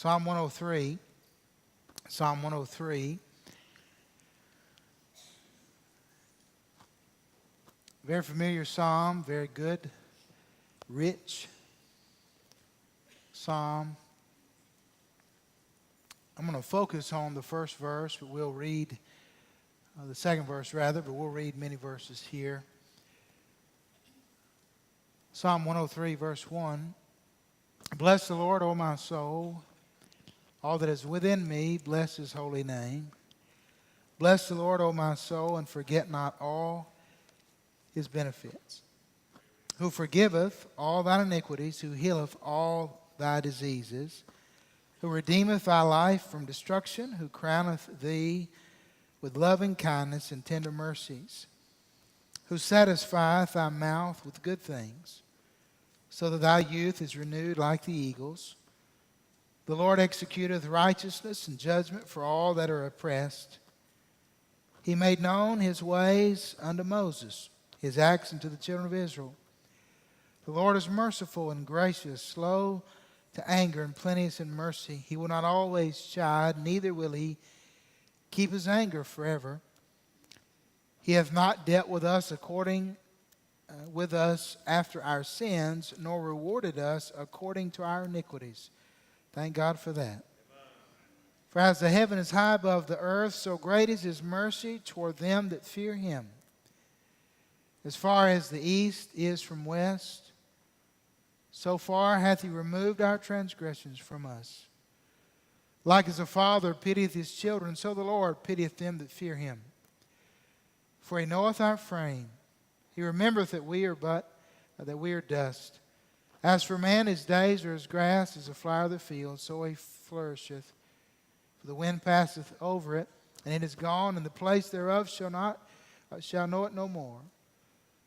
Psalm 103. Psalm 103. Very familiar psalm, very good, rich psalm. I'm going to focus on the first verse, but we'll read the second verse rather, but we'll read many verses here. Psalm 103, verse 1. Bless the Lord, O my soul. All that is within me, bless his holy name. Bless the Lord, O my soul, and forget not all his benefits. Who forgiveth all thine iniquities, who healeth all thy diseases, who redeemeth thy life from destruction, who crowneth thee with loving kindness and tender mercies, who satisfieth thy mouth with good things, so that thy youth is renewed like the eagles. The Lord executeth righteousness and judgment for all that are oppressed. He made known his ways unto Moses, his acts unto the children of Israel. The Lord is merciful and gracious, slow to anger and plenteous in mercy. He will not always chide, neither will he keep his anger forever. He hath not dealt with us after our sins, nor rewarded us according to our iniquities. Thank God for that. Amen. For as the heaven is high above the earth, so great is his mercy toward them that fear him. As far as the east is from west, so far hath he removed our transgressions from us. Like as a father pitieth his children, so the Lord pitieth them that fear him. For he knoweth our frame. He remembereth that we are dust. As for man, his days are as grass, as a flower of the field, so he flourisheth. For the wind passeth over it, and it is gone, and the place thereof shall know it no more.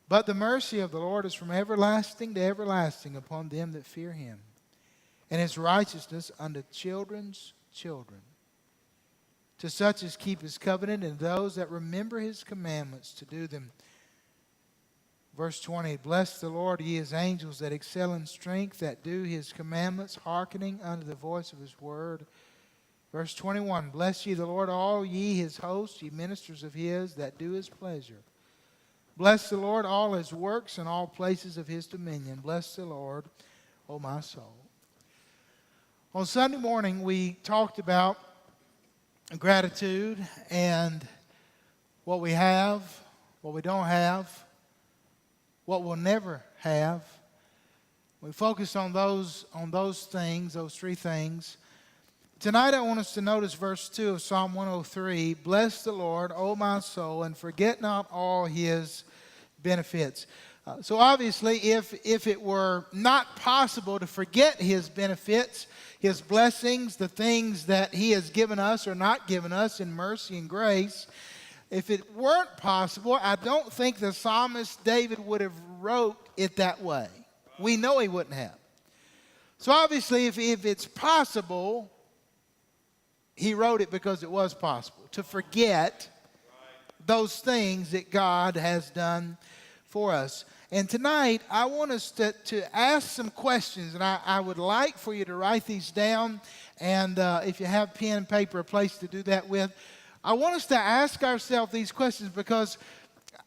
But the mercy of the Lord is from everlasting to everlasting upon them that fear him, and his righteousness unto children's children, to such as keep his covenant, and those that remember his commandments to do them. Verse 20, bless the Lord, ye his angels that excel in strength, that do his commandments, hearkening unto the voice of his word. Verse 21, bless ye the Lord, all ye his hosts, ye ministers of his that do his pleasure. Bless the Lord, all his works, and all places of his dominion. Bless the Lord, O my soul. On Sunday morning, we talked about gratitude and what we have, what we don't have, what we'll never have. We focused on those things, those three things. Tonight I want us to notice verse 2 of Psalm 103. Bless the Lord, O my soul, and forget not all his benefits. So obviously, if it were not possible to forget his benefits, his blessings, the things that he has given us or not given us in mercy and grace, if it weren't possible, I don't think the psalmist David would have wrote it that way. We know he wouldn't have. So obviously, if it's possible, he wrote it because it was possible to forget those things that God has done for us. And tonight, I want us to ask some questions, and I would like for you to write these down, and if you have pen and paper, a place to do that with. I want us to ask ourselves these questions because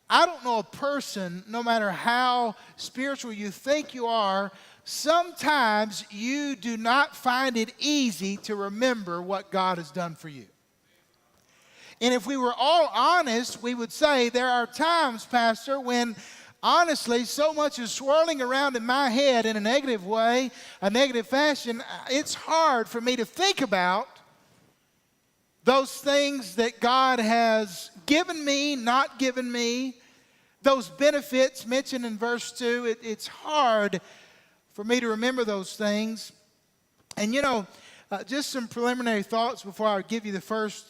I don't know a person, no matter how spiritual you think you are, sometimes you do not find it easy to remember what God has done for you. And if we were all honest, we would say there are times, Pastor, when honestly so much is swirling around in my head in a negative way, a negative fashion, it's hard for me to think about those things that God has given me, not given me, those benefits mentioned in verse 2, it's hard for me to remember those things. And just some preliminary thoughts before I give you the first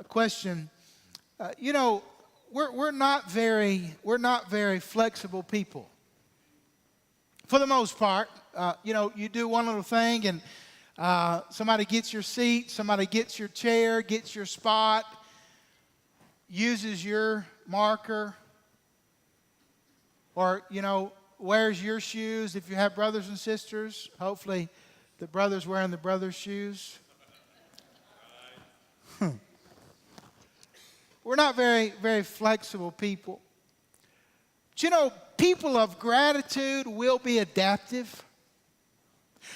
question. We're not very flexible people. For the most part, you do one little thing and somebody gets your seat, somebody gets your chair, gets your spot, uses your marker, or, wears your shoes. If you have brothers and sisters, hopefully The brother's wearing the brother's shoes. We're not very, very flexible people. But you know, people of gratitude will be adaptive.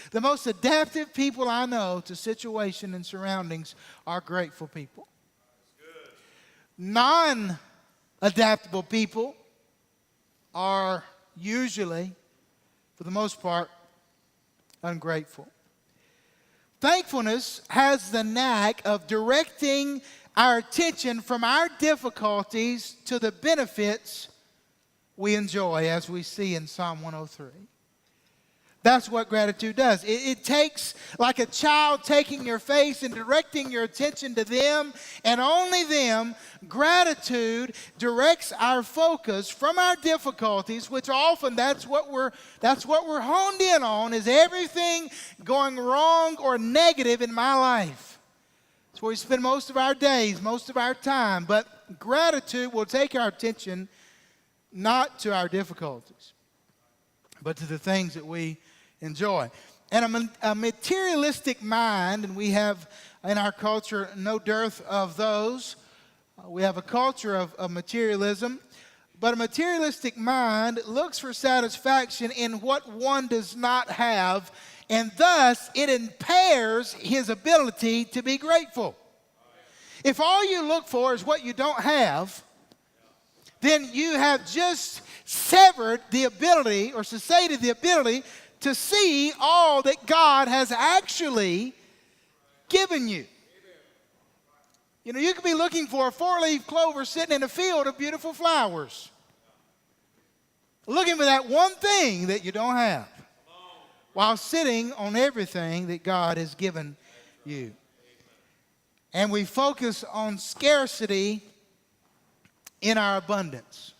The most adaptive people I know to situation and surroundings are grateful people. Non-adaptable people are usually, for the most part, ungrateful. Thankfulness has the knack of directing our attention from our difficulties to the benefits we enjoy, as we see in Psalm 103. That's what gratitude does. It takes, like a child taking your face and directing your attention to them and only them. Gratitude directs our focus from our difficulties, which often that's what we're honed in on, is everything going wrong or negative in my life. That's where we spend most of our days, most of our time. But gratitude will take our attention not to our difficulties, but to the things that we enjoy. And a materialistic mind, and we have in our culture no dearth of those. We have a culture of materialism, but a materialistic mind looks for satisfaction in what one does not have, and thus it impairs his ability to be grateful. If all you look for is what you don't have, then you have just severed the ability or cessated the ability to see all that God has actually given you. You know, you could be looking for a 4-leaf clover sitting in a field of beautiful flowers, looking for that one thing that you don't have, while sitting on everything that God has given you. And we focus on scarcity in our abundance.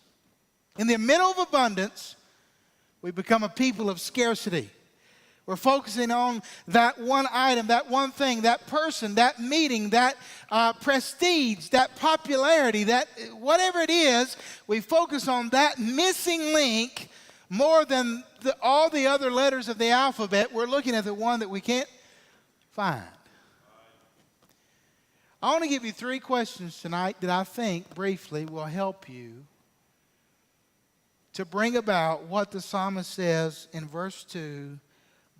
In the middle of abundance, we become a people of scarcity. We're focusing on that one item, that one thing, that person, that meeting, that prestige, that popularity, that whatever it is, we focus on that missing link more than all the other letters of the alphabet. We're looking at the one that we can't find. I want to give you 3 questions tonight that I think briefly will help you to bring about what the psalmist says in verse 2,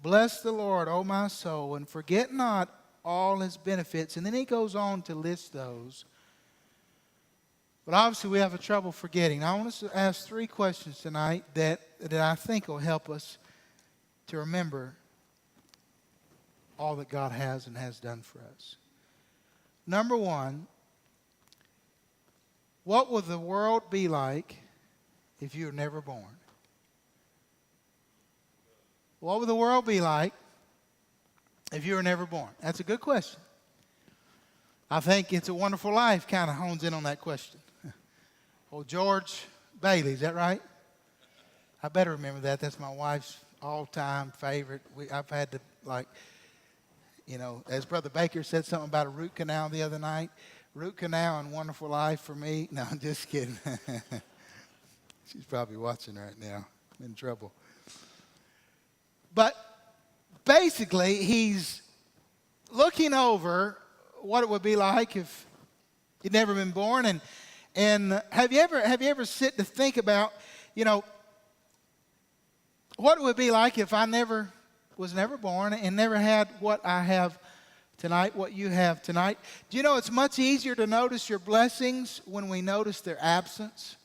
"Bless the Lord, O my soul, and forget not all his benefits." And then he goes on to list those. But obviously we have a trouble forgetting. I want us to ask 3 questions tonight that I think will help us to remember all that God has and has done for us. Number 1, what would the world be like if you were never born? What would the world be like if you were never born? That's a good question. I think It's a Wonderful Life kind of hones in on that question. Old George Bailey, is that right? I better remember that. That's my wife's all-time favorite. I've had to, as Brother Baker said something about a root canal the other night. Root canal and Wonderful Life for me. No, I'm just kidding. She's probably watching right now. I'm in trouble. But basically, he's looking over what it would be like if you'd never been born. And have you ever sit to think about, what it would be like if I was never born and never had what I have tonight, what you have tonight? Do you know it's much easier to notice your blessings when we notice their absence?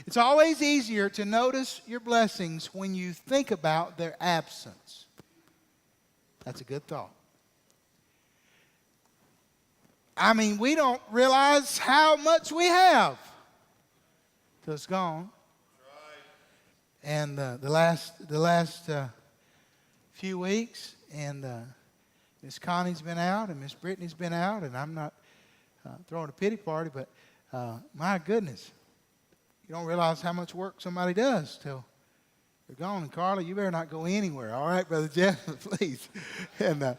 It's always easier to notice your blessings when you think about their absence. That's a good thought. I mean, we don't realize how much we have till it's gone. And the last few weeks, and Miss Connie's been out, and Miss Brittany's been out, and I'm not throwing a pity party, but my goodness. You don't realize how much work somebody does till they're gone. And Carla, you better not go anywhere. All right, Brother Jeff, please. And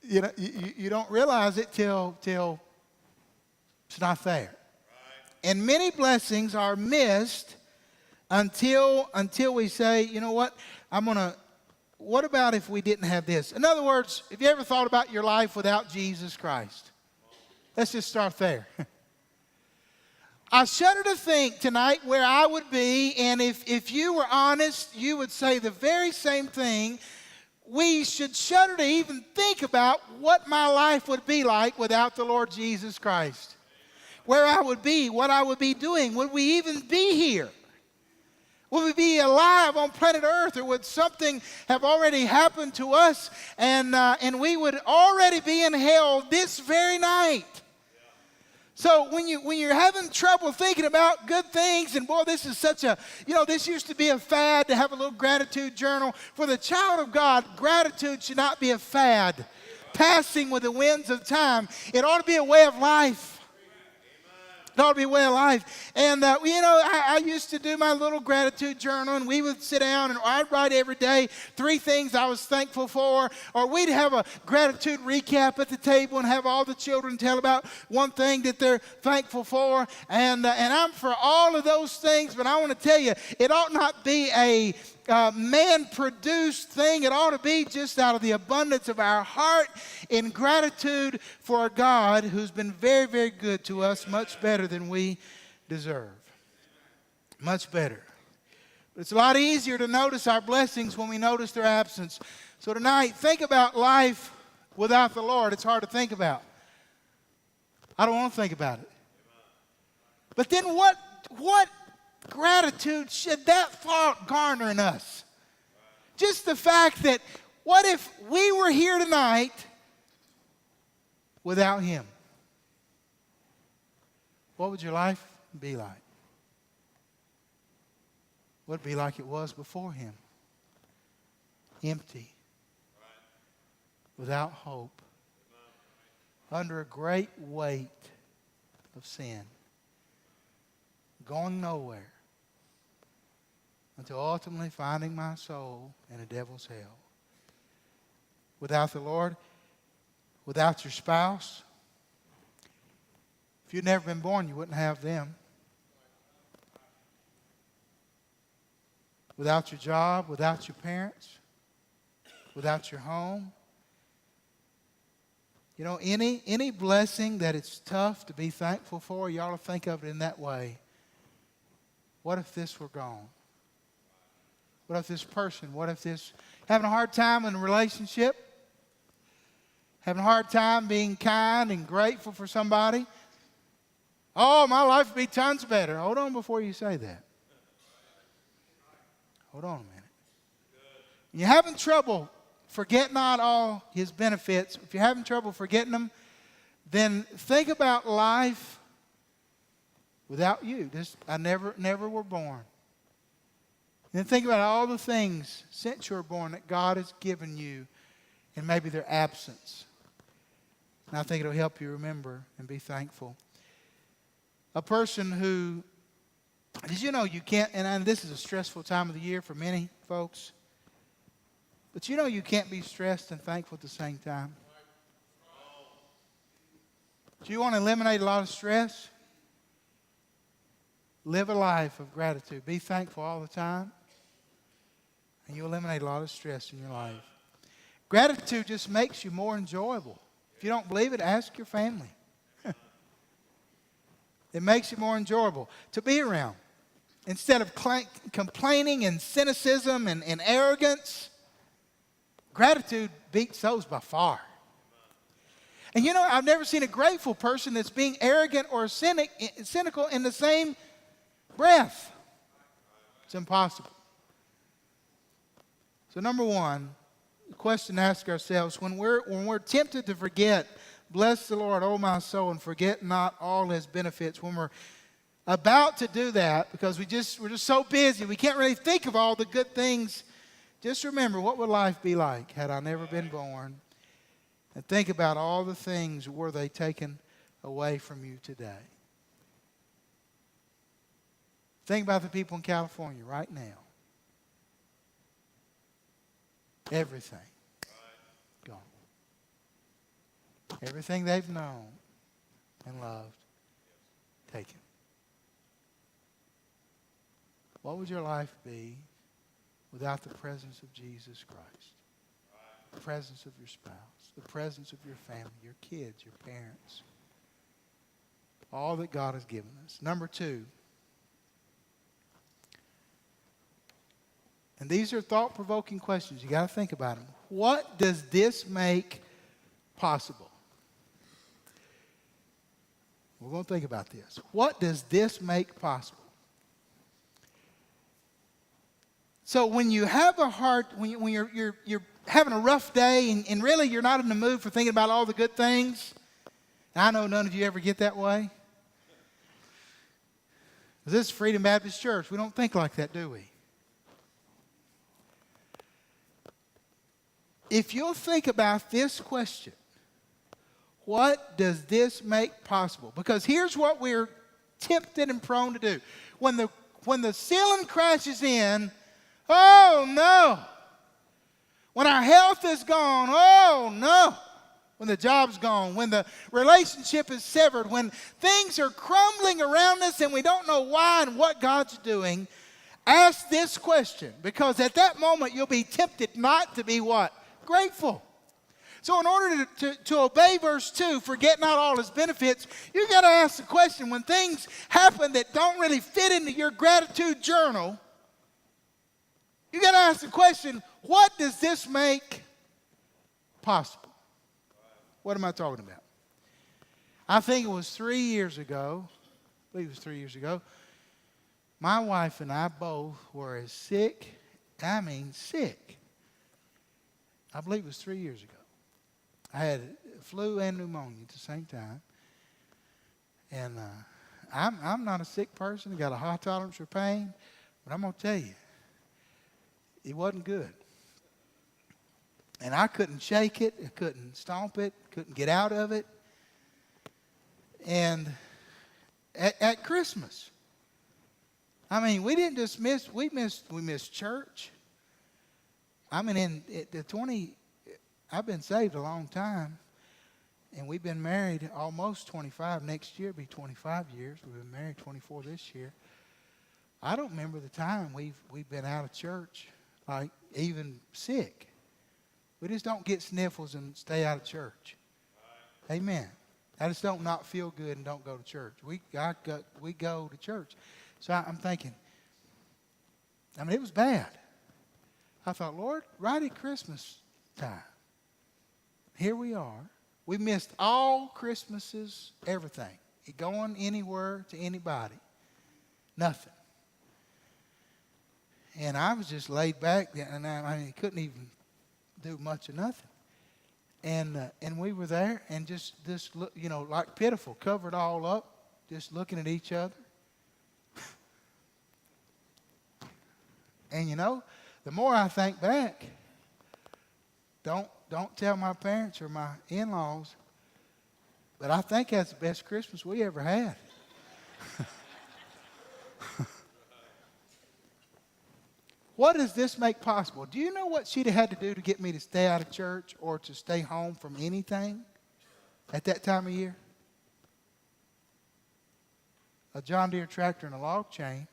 you don't realize it till it's not there. Right. And many blessings are missed until we say, you know what, I'm gonna what about if we didn't have this? In other words, have you ever thought about your life without Jesus Christ? Let's just start there. I shudder to think tonight where I would be, and if you were honest, you would say the very same thing. We should shudder to even think about what my life would be like without the Lord Jesus Christ. Where I would be, what I would be doing. Would we even be here? Would we be alive on planet Earth, or would something have already happened to us and we would already be in hell this very night? So when you're having trouble thinking about good things, and boy, this is such a, this used to be a fad to have a little gratitude journal. For the child of God, gratitude should not be a fad, passing with the winds of time. It ought to be a way of life. It ought to be a way of life. And, I used to do my little gratitude journal, and we would sit down, and I'd write every day 3 things I was thankful for. Or we'd have a gratitude recap at the table and have all the children tell about one thing that they're thankful for. And I'm for all of those things, but I want to tell you, it ought not be a man-produced thing. It ought to be just out of the abundance of our heart in gratitude for a God who's been very, very good to us, much better than we deserve. Much better. But it's a lot easier to notice our blessings when we notice their absence. So tonight, think about life without the Lord. It's hard to think about. I don't want to think about it. But then what gratitude should that thought garner in us? Just the fact that, what if we were here tonight without Him? What would your life be like? Would it be like it was before Him? Empty, without hope, under a great weight of sin, going nowhere, until ultimately finding my soul in a devil's hell. Without the Lord, without your spouse. If you'd never been born, you wouldn't have them. Without your job, without your parents, without your home. Any blessing that it's tough to be thankful for, you ought to think of it in that way. What if this were gone? What if this person, having a hard time in a relationship? Having a hard time being kind and grateful for somebody? Oh, my life would be tons better. Hold on before you say that. Hold on a minute. You're having trouble forgetting not all His benefits. If you're having trouble forgetting them, then think about life without you. I never were born. And then think about all the things since you were born that God has given you, and maybe their absence. And I think it'll help you remember and be thankful. A person who, did you know you can't, and this is a stressful time of the year for many folks, but you can't be stressed and thankful at the same time. Do you want to eliminate a lot of stress? Live a life of gratitude. Be thankful all the time. And you eliminate a lot of stress in your life. Gratitude just makes you more enjoyable. If you don't believe it, ask your family. It makes you more enjoyable to be around. Instead of complaining and cynicism and arrogance, gratitude beats those by far. And I've never seen a grateful person that's being arrogant or cynical in the same breath. It's impossible. So number one, the question to ask ourselves, when we're tempted to forget, bless the Lord, O my soul, and forget not all His benefits. When we're about to do that, because we're just so busy, we can't really think of all the good things. Just remember, what would life be like had I never been born? And think about all the things were they taken away from you today. Think about the people in California right now. Everything gone. Everything they've known and loved taken. What would your life be without the presence of Jesus Christ. The presence of your spouse, the presence of your family, your kids, your parents. All that God has given us. Number 2. And these are thought-provoking questions. You got to think about them. What does this make possible? We're going to think about this. What does this make possible? So when you have a heart, when you're having a rough day and really you're not in the mood for thinking about all the good things, and I know none of you ever get that way. This is Freedom Baptist Church. We don't think like that, do we? If you'll think about this question, what does this make possible? Because here's what we're tempted and prone to do. When the ceiling crashes in, oh no. When our health is gone, oh no. When the job's gone, when the relationship is severed, when things are crumbling around us and we don't know why and what God's doing, ask this question, because at that moment you'll be tempted not to be what? Grateful. So in order to obey verse 2, forget not all his benefits, you got to ask the question, when things happen that don't really fit into your gratitude journal, you got to ask the question, what does this make possible? What am I talking about? I think it was 3 years ago, I believe it was 3 years ago, my wife and I both were as sick, sick. I believe it was 3 years ago. I had flu and pneumonia at the same time. And I'm not a sick person. I got a high tolerance for pain. But I'm going to tell you, it wasn't good. And I couldn't shake it. I couldn't stomp it. Couldn't get out of it. And at Christmas, we didn't just miss, we missed church. I've been saved a long time, and we've been married almost 25. Next year will be 25 years. We've been married 24 this year. I don't remember the time we've been out of church, like even sick. We just don't get sniffles and stay out of church. Amen. I just don't not feel good and don't go to church. We go to church. So I'm thinking, it was bad. I thought, Lord, right at Christmas time, here we are. We missed all Christmases, everything. Going anywhere to anybody. Nothing. And I was just laid back, and I couldn't even do much of nothing. And we were there, and just this, like pitiful, covered all up, just looking at each other. And the more I think back, don't tell my parents or my in-laws, but I think that's the best Christmas we ever had. What does this make possible? Do you know what she'd have had to do to get me to stay out of church or to stay home from anything at that time of year? A John Deere tractor and a log chain.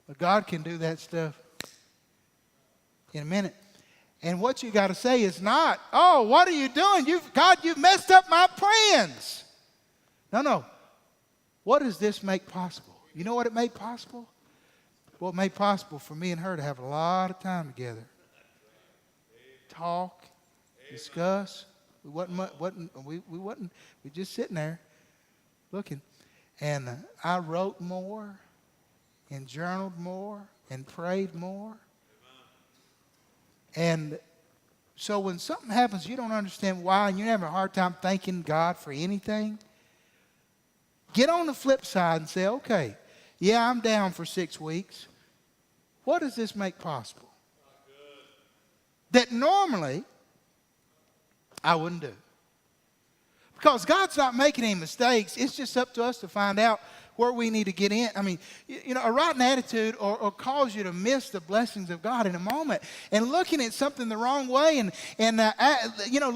But God can do that stuff in a minute. And what you got to say is not, oh, what are you doing? You've messed up my plans. No. What does this make possible? You know what it made possible? Well, it made possible for me and her to have a lot of time together. Talk, discuss. We wasn't just sitting there looking. And I wrote more and journaled more and prayed more. And so when something happens you don't understand why and you're having a hard time thanking God for anything, get on the flip side and say, okay, yeah, I'm down for 6 weeks. What does this make possible? That normally I wouldn't do. Because God's not making any mistakes. It's just up to us to find out where we need to get in. A rotten attitude or cause you to miss the blessings of God in a moment. And looking at something the wrong way and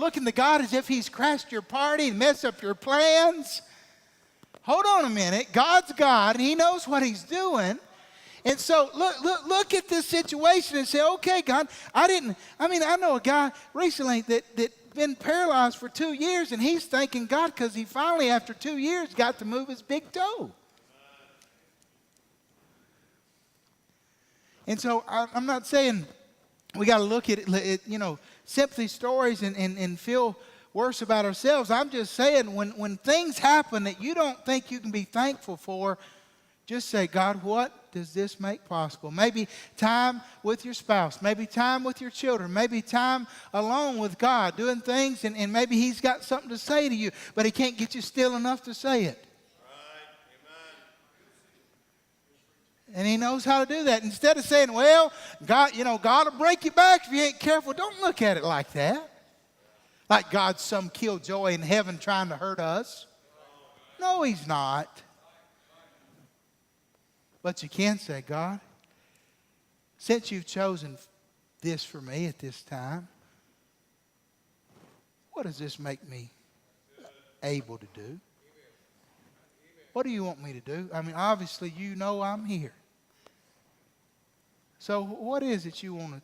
looking to God as if he's crashed your party and messed up your plans. Hold on a minute. God's God, and he knows what he's doing. And so look at this situation and say, okay, God, I know a guy recently that been paralyzed for 2 years, and he's thanking God because he finally, after 2 years, got to move his big toe. And so I'm not saying we got to look at it, sympathy stories and feel worse about ourselves. I'm just saying when things happen that you don't think you can be thankful for, just say, God, what does this make possible? Maybe time with your spouse, maybe time with your children, maybe time alone with God, doing things, and maybe He's got something to say to you, but He can't get you still enough to say it. And He knows how to do that. Instead of saying, well, God will break your back if you ain't careful. Don't look at it like that. Like God's some killjoy in heaven trying to hurt us. No, He's not. But you can say, God, since you've chosen this for me at this time, what does this make me able to do? What do you want me to do? I mean, obviously, you know I'm here. So what is it you want to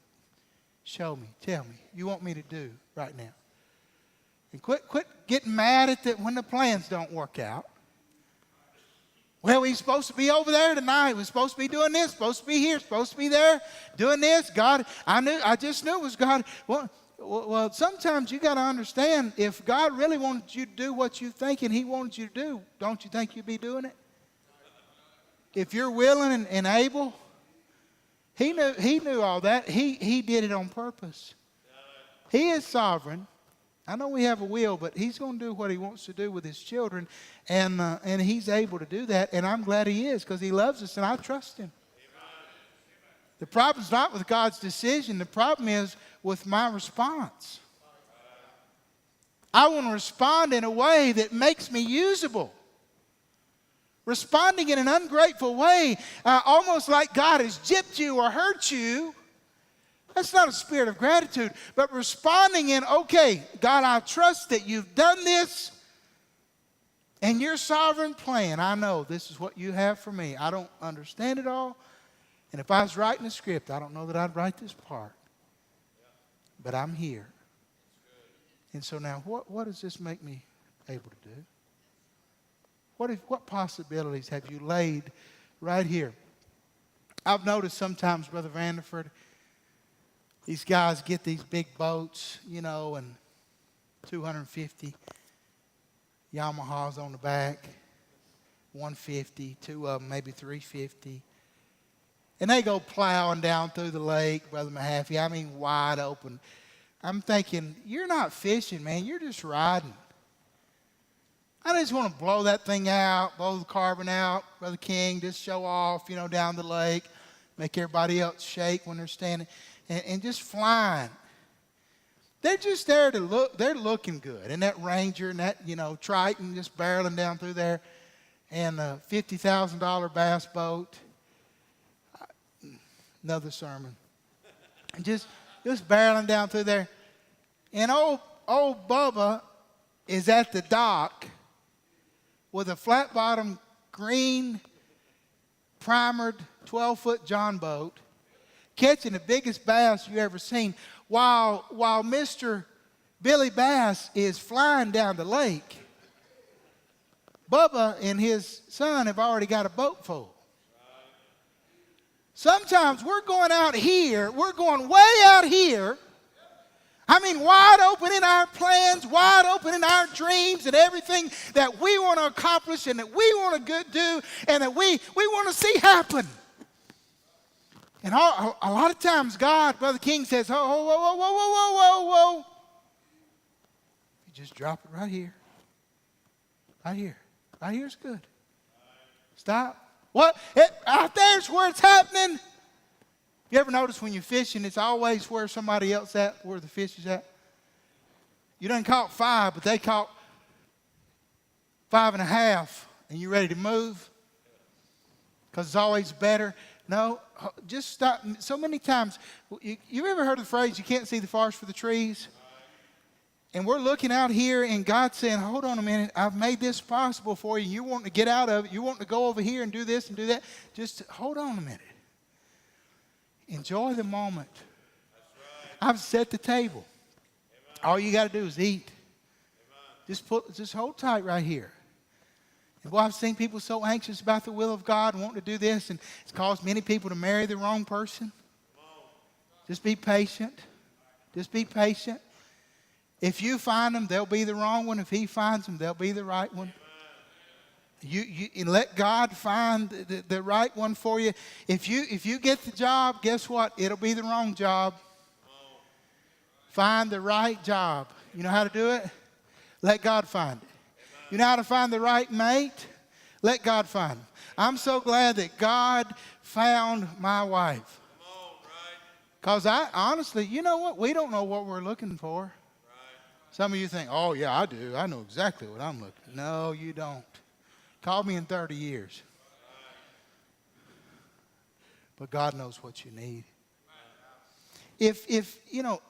show me, tell me, you want me to do right now? And quit getting mad at that when the plans don't work out. Well, he's supposed to be over there tonight. We're supposed to be doing this, supposed to be here, supposed to be there, doing this. God, I just knew it was God. Well, sometimes you got to understand, if God really wanted you to do what you thinking He wanted you to do, don't you think you'd be doing it? If you're willing and able, He knew all that. He did it on purpose. He is sovereign. I know we have a will, but He's going to do what He wants to do with His children, and He's able to do that, and I'm glad He is, because He loves us, and I trust Him. The problem's not with God's decision. The problem is with my response. I want to respond in a way that makes me usable. Responding in an ungrateful way, almost like God has gypped you or hurt you, that's not a spirit of gratitude. But responding in, okay, God, I trust that you've done this, and your sovereign plan, I know this is what you have for me. I don't understand it all. And if I was writing a script, I don't know that I'd write this part. But I'm here. And so now, what does this make me able to do? What possibilities have you laid right here? I've noticed sometimes, Brother Vanderford, these guys get these big boats, and 250 Yamahas on the back, 150, two of them, maybe 350. And they go plowing down through the lake, Brother Mahaffey, I mean wide open. I'm thinking, you're not fishing, man, you're just riding. I just want to blow that thing out, blow the carbon out, Brother King, just show off, down the lake, make everybody else shake when they're standing, and just flying. They're just there to look, they're looking good. And that Ranger and that, Triton just barreling down through there, and a $50,000 bass boat. Another sermon. Just barreling down through there. And old Bubba is at the dock with a flat-bottom, green, primered, 12-foot John boat, catching the biggest bass you ever seen, while Mr. Billy Bass is flying down the lake. Bubba and his son have already got a boat full. Sometimes we're going out here, we're going way out here. I mean, wide open in our plans, wide open in our dreams and everything that we want to accomplish and that we want to do and that we want to see happen. And a lot of times God, Brother King says, whoa. You just drop it right here. Right here. Right here's good. Stop. What? Out there's where it's happening. You ever notice when you're fishing, it's always where somebody else at, where the fish is at? You done caught 5, but they caught 5.5, and you ready to move? Because it's always better. No, just stop. So many times, you ever heard the phrase, you can't see the forest for the trees? And we're looking out here, and God's saying, hold on a minute, I've made this possible for you. You want to get out of it. You want to go over here and do this and do that. Just hold on a minute. Enjoy the moment. I've set the table. All you got to do is eat. Just hold tight right here. And boy, I've seen people so anxious about the will of God and wanting to do this, and it's caused many people to marry the wrong person. Just be patient. Just be patient. If you find them, they'll be the wrong one. If he finds them, they'll be the right one. You let God find the right one for you. If you get the job, guess what? It'll be the wrong job. Find the right job. You know how to do it? Let God find it. You know how to find the right mate? Let God find him. I'm so glad that God found my wife. Because honestly, you know what? We don't know what we're looking for. Some of you think, oh, yeah, I do. I know exactly what I'm looking for. No, you don't. Call me in 30 years. But God knows what you need. If you know,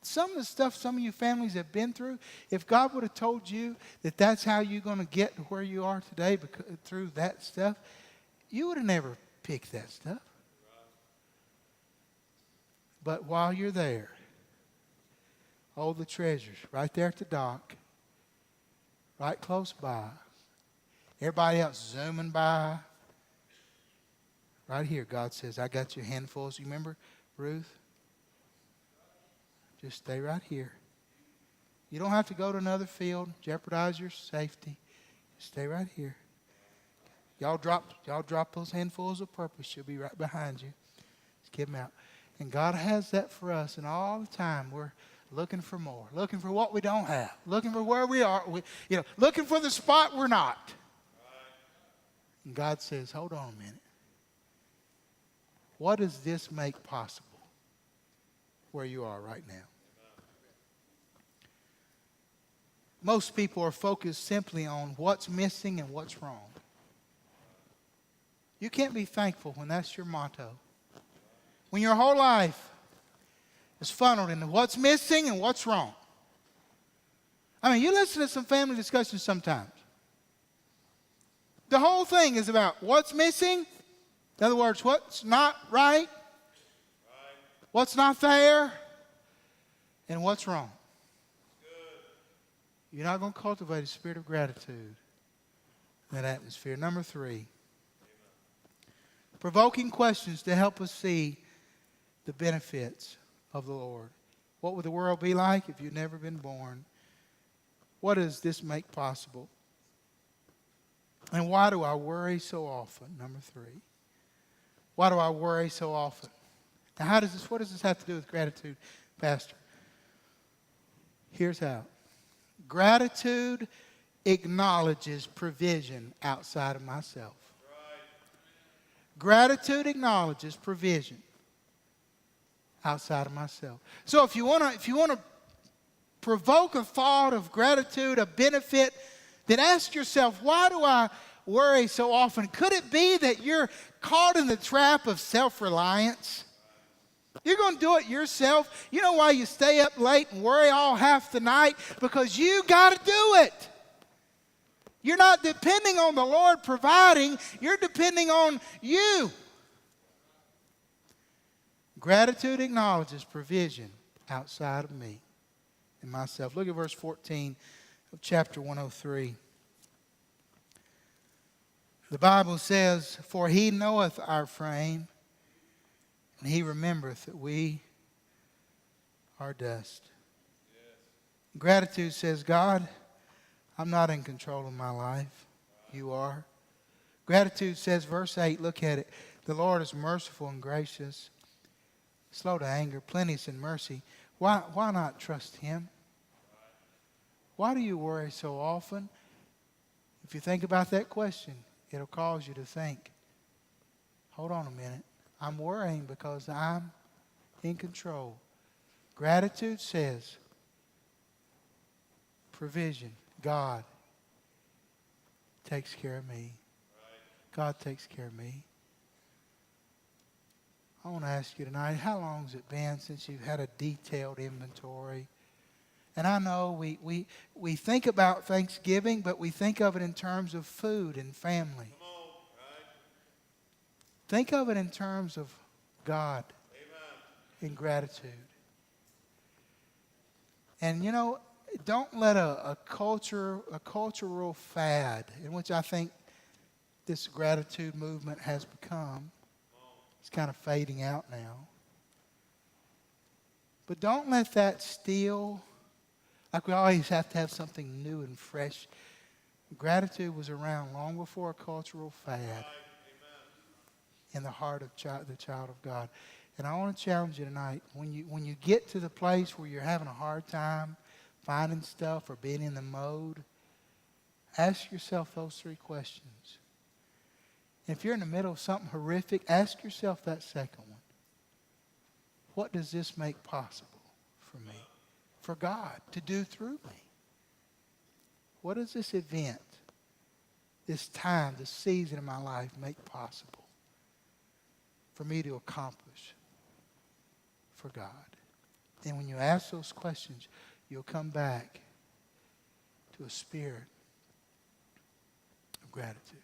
some of the stuff some of you families have been through, if God would have told you that that's how you're going to get to where you are today through that stuff, you would have never picked that stuff. But while you're there, oh, the treasures right there at the dock, right close by. Everybody else zooming by. Right here, God says, I got you handfuls. You remember Ruth? Just stay right here. You don't have to go to another field, jeopardize your safety. Just stay right here. Y'all drop those handfuls of purple. She'll be right behind you. Just get them out. And God has that for us. And all the time we're looking for more. Looking for what we don't have. Looking for where we are. Looking for the spot we're not. And God says, hold on a minute. What does this make possible where you are right now? Most people are focused simply on what's missing and what's wrong. You can't be thankful when that's your motto. When your whole life is funneled into what's missing and what's wrong. I mean, you listen to some family discussions sometimes. The whole thing is about what's missing. In other words, what's not right, what's not fair, and what's wrong. You're not going to cultivate a spirit of gratitude in that atmosphere. Number 3, provoking questions to help us see the benefits of the Lord. What would the world be like if you'd never been born? What does this make possible? And why do I worry so often? Number 3. Why do I worry so often? Now, what does this have to do with gratitude, Pastor? Here's how. Gratitude acknowledges provision outside of myself. Gratitude acknowledges provision outside of myself. So if you want to provoke a thought of gratitude, a benefit, then ask yourself, why do I worry so often? Could it be that you're caught in the trap of self-reliance? You're going to do it yourself. You know why you stay up late and worry all half the night? Because you got to do it. You're not depending on the Lord providing. You're depending on you. Gratitude acknowledges provision outside of me and myself. Look at verse 14 of chapter 103. The Bible says, for he knoweth our frame, and he remembereth that we are dust. Yes. Gratitude says, God, I'm not in control of my life. You are. Gratitude says, verse 8, look at it. The Lord is merciful and gracious, slow to anger, plenteous in mercy. Why not trust him? Why do you worry so often? If you think about that question, it'll cause you to think, hold on a minute. I'm worrying because I'm in control. Gratitude says, provision. God takes care of me. God takes care of me. I want to ask you tonight, how long has it been since you've had a detailed inventory? And I know we think about Thanksgiving, but we think of it in terms of food and family. Think of it in terms of God. Amen. in gratitude. And you know, don't let a cultural fad, in which I think this gratitude movement has become, it's kind of fading out now. But don't let that steal, like we always have to have something new and fresh. Gratitude was around long before a cultural fad in the heart of the child of God. And I want to challenge you tonight, when you get to the place where you're having a hard time finding stuff or being in the mode, ask yourself those three questions. If you're in the middle of something horrific, ask yourself that second one. What does this make possible for me, for God to do through me? What does this event, this time, this season in my life make possible for me to accomplish for God? And when you ask those questions, you'll come back to a spirit of gratitude.